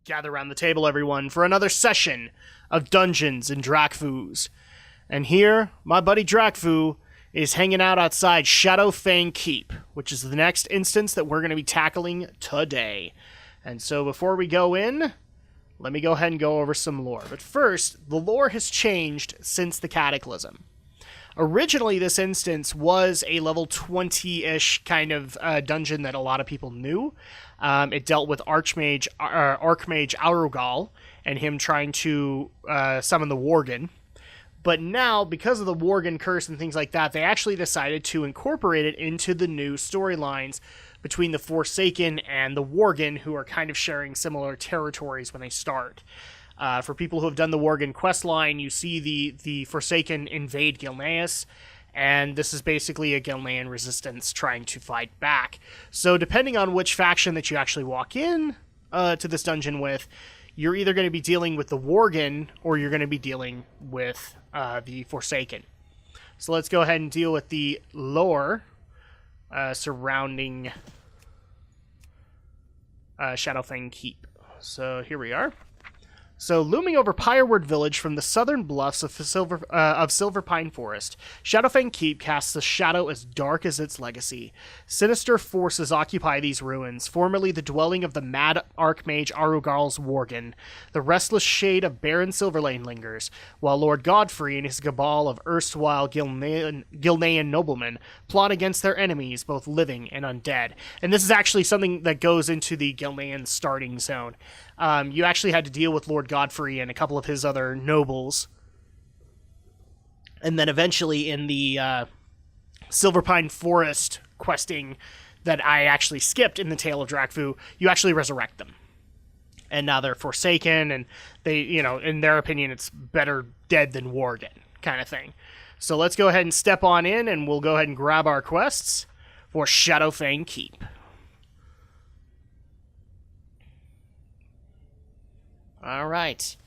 Gather around the table, everyone, for another session of Dungeons and Drakfus. And here, my buddy Drakfu is hanging out outside Shadowfang Keep, which is the next instance that we're going to be tackling today. And so before we go in, let me go ahead and go over some lore. But first, the lore has changed since the Cataclysm. Originally, this instance was a level 20-ish kind of dungeon that a lot of people knew. It dealt with Archmage Aurugal and him trying to summon the worgen. But now, because of the worgen curse and things like that, they actually decided to incorporate it into the new storylines between the Forsaken and the worgen, who are kind of sharing similar territories when they start. For people who have done the worgen questline, you see the Forsaken invade Gilneas, and this is basically a Gilnean resistance trying to fight back. So depending on which faction that you actually walk in to this dungeon with, you're either going to be dealing with the worgen, or you're going to be dealing with the Forsaken. So let's go ahead and deal with the lore surrounding Shadowfang Keep. So here we are. So, looming over Pyreward Village from the southern bluffs of Silver Pine Forest, Shadowfang Keep casts a shadow as dark as its legacy. Sinister forces occupy these ruins, formerly the dwelling of the mad Archmage Aurugal's worgen. The restless shade of Baron Silverlane lingers, while Lord Godfrey and his cabal of erstwhile Gilnean noblemen plot against their enemies, both living and undead. And this is actually something that goes into the Gilnean starting zone. You actually had to deal with Lord Godfrey and a couple of his other nobles. And then eventually in the Silverpine Forest questing that I actually skipped in the Tale of Drakfu, you actually resurrect them. And now they're Forsaken, and they, in their opinion, it's better dead than worgen, kind of thing. So let's go ahead and step on in, and we'll go ahead and grab our quests for Shadowfang Keep. All right.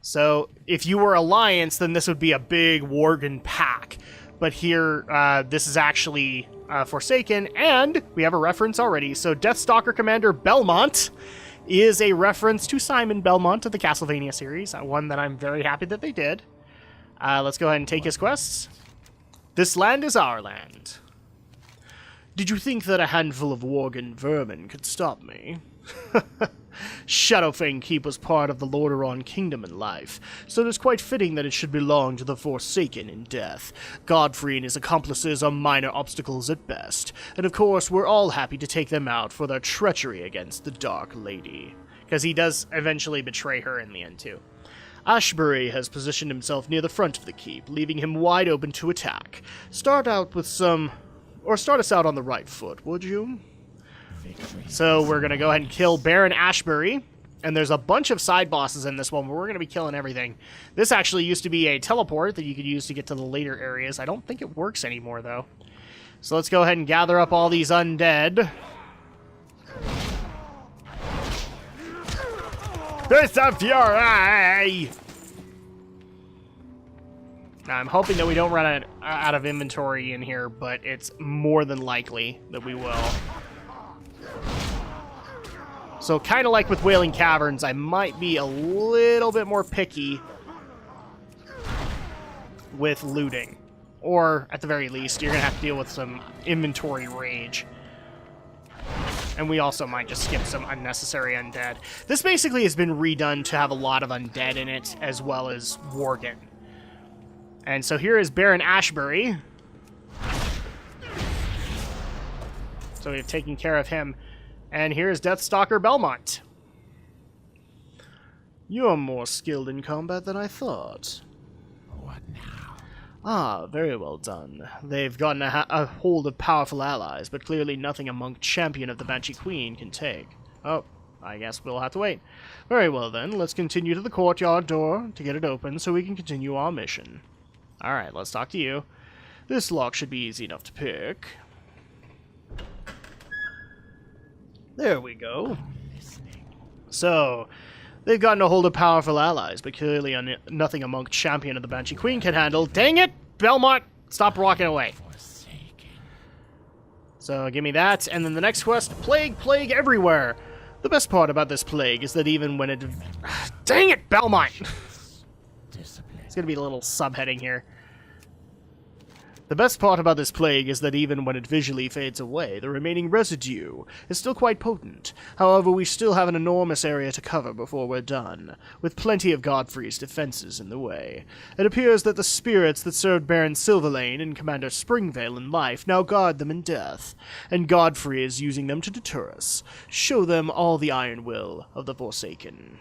So if you were Alliance, then this would be a big worgen pack. But here, this is actually Forsaken, and we have a reference already. So Deathstalker Commander Belmont is a reference to Simon Belmont of the Castlevania series, one that I'm very happy that they did. Let's go ahead and take his quests. This land is our land. Did you think that a handful of worgen vermin could stop me? Shadowfang Keep was part of the Lordaeron kingdom in life, so it is quite fitting that it should belong to the Forsaken in death. Godfrey and his accomplices are minor obstacles at best, and of course we're all happy to take them out for their treachery against the Dark Lady. Because he does eventually betray her in the end, too. Ashbury has positioned himself near the front of the keep, leaving him wide open to attack. Start us out on the right foot, would you? So we're going to go ahead and kill Baron Ashbury, and there's a bunch of side bosses in this one, but we're going to be killing everything. This actually used to be a teleport that you could use to get to the later areas. I don't think it works anymore, though. So let's go ahead and gather up all these undead. Fist of Fury! Now, I'm hoping that we don't run out of inventory in here, but it's more than likely that we will. So kind of like with Wailing Caverns, I might be a little bit more picky with looting. Or, at the very least, you're going to have to deal with some inventory rage. And we also might just skip some unnecessary undead. This basically has been redone to have a lot of undead in it, as well as worgen. And so here is Baron Ashbury. So we've taken care of him. And here's Deathstalker Belmont. You're more skilled in combat than I thought. What now? Ah, very well done. They've gotten a hold of powerful allies, but clearly nothing a monk champion of the Banshee Queen can take. Oh, I guess we'll have to wait. Very well then, let's continue to the courtyard door to get it open so we can continue our mission. Alright, let's talk to you. This lock should be easy enough to pick. There we go. So, they've gotten a hold of powerful allies, but clearly nothing a monk champion of the Banshee Queen can handle. Dang it! Belmont, stop walking away. So, give me that. And then the next quest, Plague, Plague Everywhere. The best part about this plague is that even when it... Dang it, Belmont! Discipline. It's gonna be a little subheading here. The best part about this plague is that even when it visually fades away, the remaining residue is still quite potent. However, we still have an enormous area to cover before we're done, with plenty of Godfrey's defenses in the way. It appears that the spirits that served Baron Silverlane and Commander Springvale in life now guard them in death, and Godfrey is using them to deter us. Show them all the iron will of the Forsaken.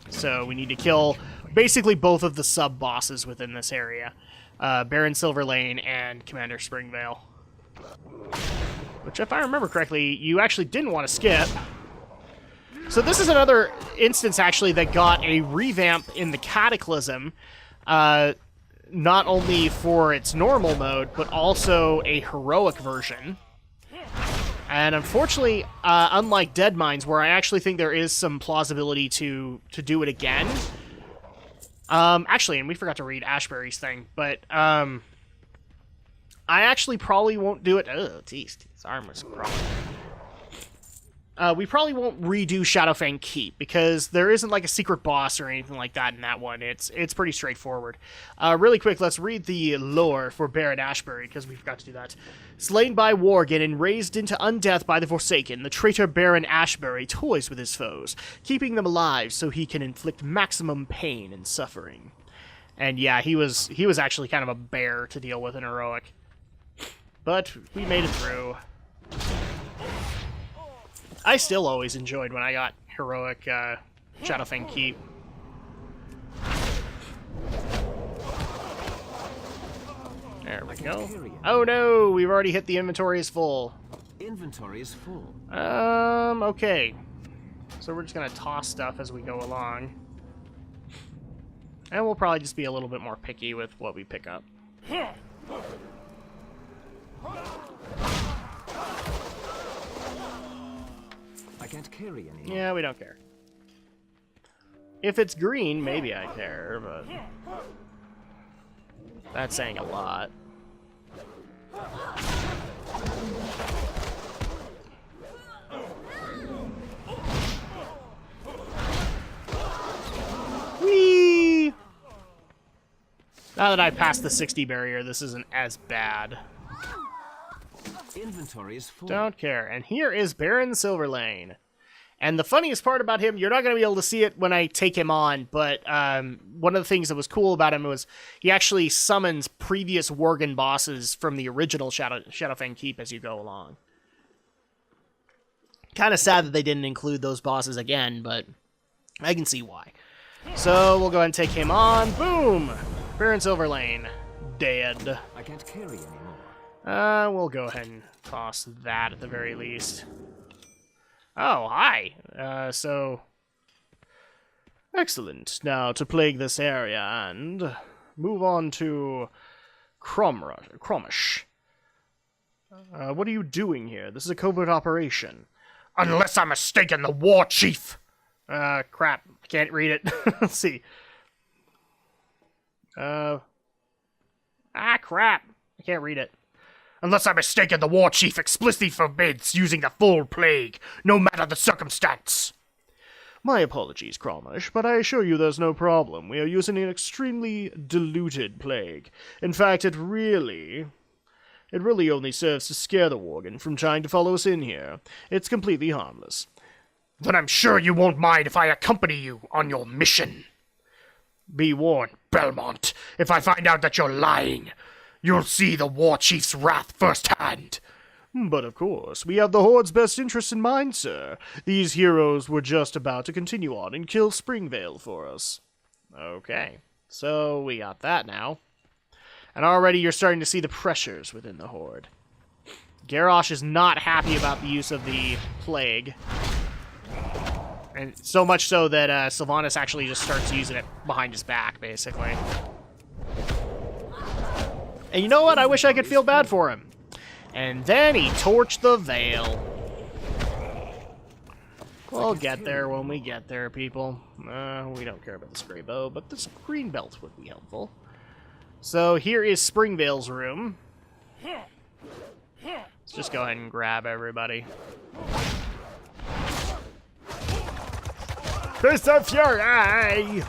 So we need to kill basically both of the sub-bosses within this area. Baron Silverlane and Commander Springvale. Which, if I remember correctly, you actually didn't want to skip. So this is another instance, actually, that got a revamp in the Cataclysm. Not only for its normal mode, but also a heroic version. And unfortunately, unlike Dead Mines, where I actually think there is some plausibility to do it again... actually, and we forgot to read Ashbury's thing, but, I actually probably won't do it. Oh, jeez, his arm was crawling. We probably won't redo Shadowfang Keep, because there isn't, like, a secret boss or anything like that in that one. It's pretty straightforward. Really quick, let's read the lore for Baron Ashbury, because we forgot to do that. Slain by worgen and raised into undeath by the Forsaken, the traitor Baron Ashbury toys with his foes, keeping them alive so he can inflict maximum pain and suffering. And yeah, he was actually kind of a bear to deal with in heroic. But we made it through. I still always enjoyed when I got heroic Shadowfang Keep. There we go. Oh no, we've already hit the inventory is full. Inventory is full. Okay. So we're just gonna toss stuff as we go along. And we'll probably just be a little bit more picky with what we pick up. I can't carry anymore. Yeah, we don't care. If it's green, maybe I care, but... That's saying a lot. Whee! Now that I passed the 60 barrier, this isn't as bad. Inventory is full. Don't care. And here is Baron Silverlane. And the funniest part about him, you're not going to be able to see it when I take him on, but one of the things that was cool about him was he actually summons previous worgen bosses from the original Shadowfang Keep as you go along. Kind of sad that they didn't include those bosses again, but I can see why. So we'll go ahead and take him on. Boom! Baron Silverlane. Dead. I can't carry anymore. We'll go ahead and toss that at the very least. Oh, hi. Excellent. Now, to plague this area and move on to Cromish. What are you doing here? This is a covert operation. Unless I'm mistaken, the war chief! Crap. I can't read it. Let's see. Crap. I can't read it. Unless I'm mistaken, the war chief explicitly forbids using the full plague, no matter the circumstance. My apologies, Cromish, but I assure you there's no problem. We are using an extremely diluted plague. In fact, it really only serves to scare the worgen from trying to follow us in here. It's completely harmless. Then I'm sure you won't mind if I accompany you on your mission. Be warned, Belmont, if I find out that you're lying. You'll see the war chief's wrath firsthand. But of course, we have the Horde's best interests in mind, sir. These heroes were just about to continue on and kill Springvale for us. Okay, so we got that now. And already you're starting to see the pressures within the Horde. Garrosh is not happy about the use of the plague. And so much so that Sylvanas actually just starts using it behind his back, basically. And you know what? I wish I could feel bad for him. And then he torched the Veil. We'll get there when we get there, people. We don't care about the Stray Bow, but this green belt would be helpful. So here is Springvale's room. Let's just go ahead and grab everybody. Fist of Fury!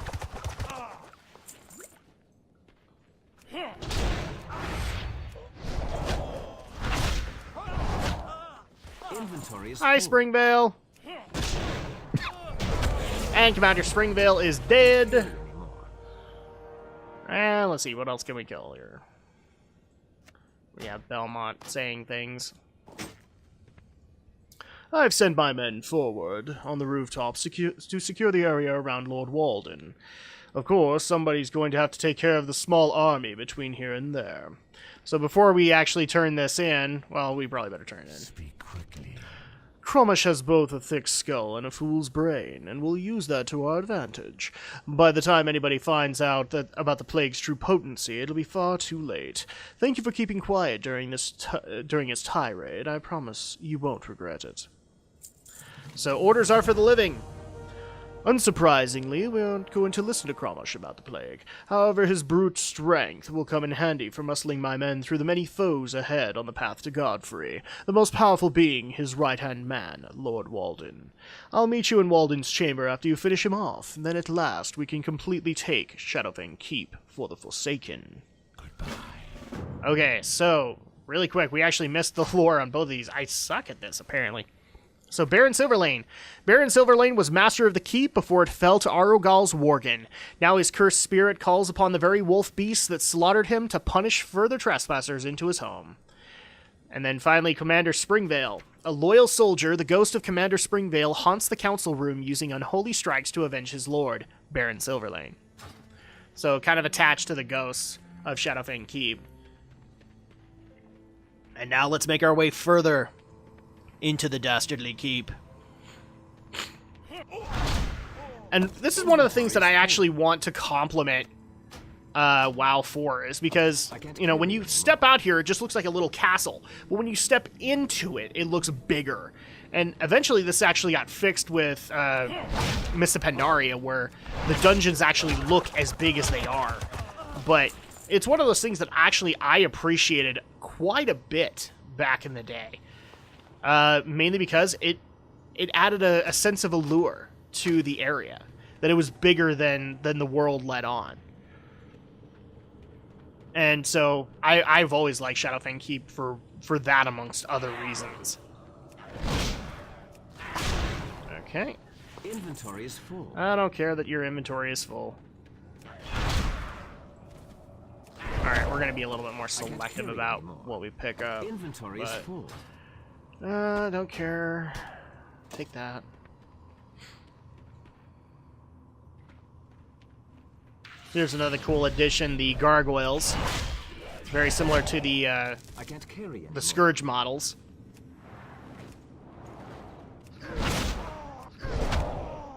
Inventory is Hi, full. Springvale. And Commander Springvale is dead. And let's see, what else can we kill here? We have Belmont saying things. I've sent my men forward on the rooftops to secure the area around Lord Walden. Of course, somebody's going to have to take care of the small army between here and there. So before we actually turn this in, well, we probably better turn it in. Speak quickly. Cromish has both a thick skull and a fool's brain, and we'll use that to our advantage. By the time anybody finds out about the plague's true potency, it'll be far too late. Thank you for keeping quiet during its tirade. I promise you won't regret it. So, orders are for the living. Unsurprisingly, we aren't going to listen to Cromish about the plague. However, his brute strength will come in handy for muscling my men through the many foes ahead on the path to Godfrey, the most powerful being his right-hand man, Lord Walden. I'll meet you in Walden's chamber after you finish him off, and then at last we can completely take Shadowfang Keep for the Forsaken. Goodbye. Okay, so, really quick, we actually missed the lore on both of these. I suck at this, apparently. So, Baron Silverlane. Baron Silverlane was master of the keep before it fell to Arogal's worgen. Now his cursed spirit calls upon the very wolf beasts that slaughtered him to punish further trespassers into his home. And then finally, Commander Springvale. A loyal soldier, the ghost of Commander Springvale haunts the council room using unholy strikes to avenge his lord, Baron Silverlane. So, kind of attached to the ghosts of Shadowfang Keep. And now let's make our way further into the dastardly keep. And this is one of the things that I actually want to compliment WoW for, is because, you know, when you step out here, it just looks like a little castle. But when you step into it, it looks bigger. And eventually this actually got fixed with Mists of Pandaria, where the dungeons actually look as big as they are. But it's one of those things that actually I appreciated quite a bit back in the day. Mainly because it added a sense of allure to the area, that it was bigger than the world let on. And so I've always liked Shadowfang Keep for that, amongst other reasons. Okay. Inventory is full. I don't care that your inventory is full. Alright, we're going to be a little bit more selective about what we pick up. Inventory is full. Don't care. Take that. Here's another cool addition, the gargoyles. Very similar to the I can't carry anymore. Scourge models.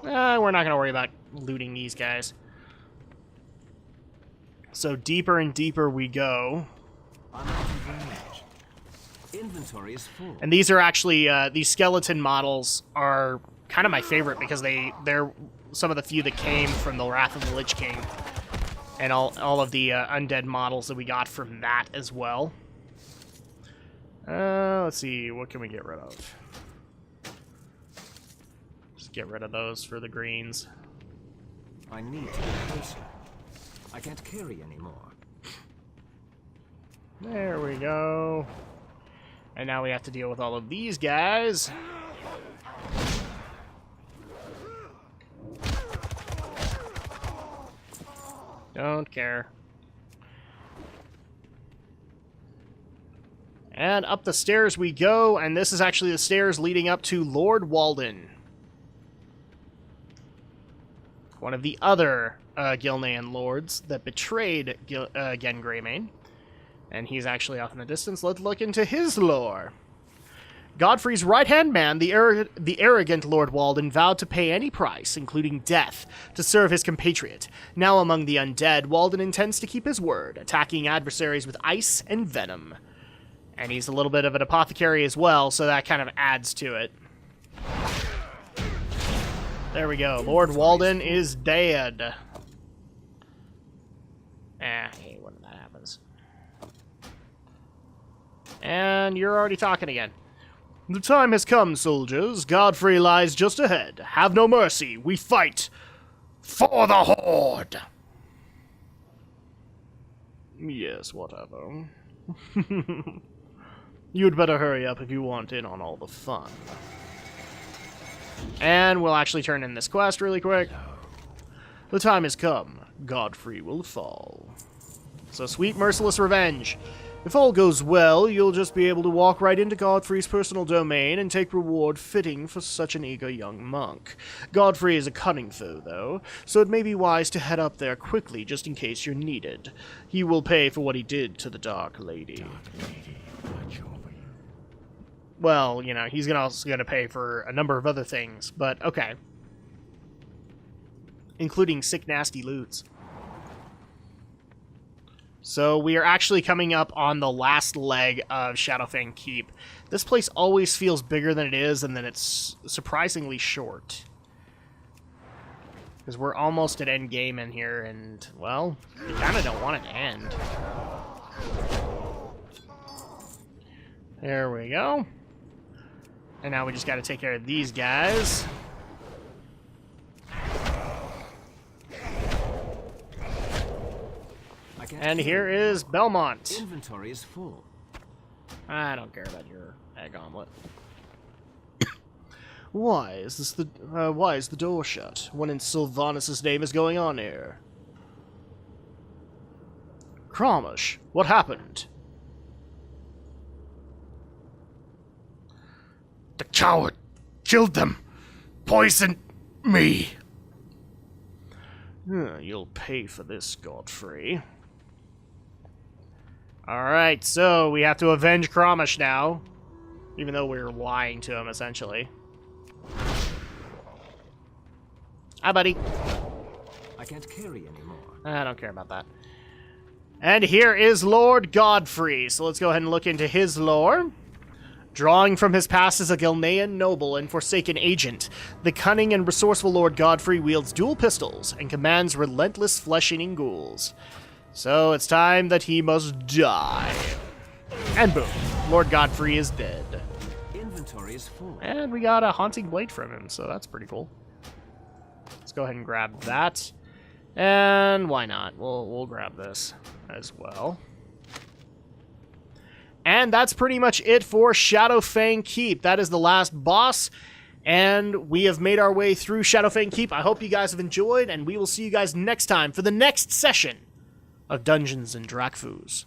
We're not going to worry about looting these guys. So deeper and deeper we go. I'm out of range. Inventory is full. And these are actually, these skeleton models are kind of my favorite, because they're some of the few that came from the Wrath of the Lich King. And all of the undead models that we got from that as well. Let's see, what can we get rid of? Just get rid of those for the greens. I need to get closer. I can't carry anymore. There we go. And now we have to deal with all of these guys. Don't care. And up the stairs we go, and this is actually the stairs leading up to Lord Walden. One of the other Gilnean lords that betrayed Gen Greymane. And he's actually off in the distance. Let's look into his lore. Godfrey's right-hand man, the arrogant Lord Walden, vowed to pay any price, including death, to serve his compatriot. Now among the undead, Walden intends to keep his word, attacking adversaries with ice and venom. And he's a little bit of an apothecary as well, so that kind of adds to it. There we go. Lord Walden is dead. I hate when that happens. And you're already talking again. The time has come, soldiers. Godfrey lies just ahead. Have no mercy. We fight for the Horde. Yes, whatever. You'd better hurry up if you want in on all the fun. And we'll actually turn in this quest really quick. The time has come. Godfrey will fall. So sweet merciless revenge. If all goes well, you'll just be able to walk right into Godfrey's personal domain and take reward fitting for such an eager young monk. Godfrey is a cunning foe, though, so it may be wise to head up there quickly just in case you're needed. He will pay for what he did to the Dark Lady. Watch over you. Well, you know, he's also gonna pay for a number of other things, but okay. Including sick, nasty loots. So we are actually coming up on the last leg of Shadowfang Keep. This place always feels bigger than it is, and then it's surprisingly short. Because we're almost at end game in here, and, well, we kind of don't want it to end. There we go. And now we just got to take care of these guys. And here is Belmont. Inventory is full. I don't care about your egg omelet. Why is the door shut? What in Sylvanas' name is going on here? Cramish, what happened? The coward killed them. Poisoned me. You'll pay for this, Godfrey. Alright, so we have to avenge Cramish now. Even though we're lying to him, essentially. Hi, buddy. I can't carry anymore. I don't care about that. And here is Lord Godfrey. So let's go ahead and look into his lore. Drawing from his past as a Gilnean noble and Forsaken agent, the cunning and resourceful Lord Godfrey wields dual pistols and commands relentless flesh-eating ghouls. So it's time that he must die. And boom, Lord Godfrey is dead. Inventory is full. And we got a Haunting Blade from him, so that's pretty cool. Let's go ahead and grab that. And why not? We'll grab this as well. And that's pretty much it for Shadowfang Keep. That is the last boss. And we have made our way through Shadowfang Keep. I hope you guys have enjoyed, and we will see you guys next time for the next session of Dungeons and Drakfus.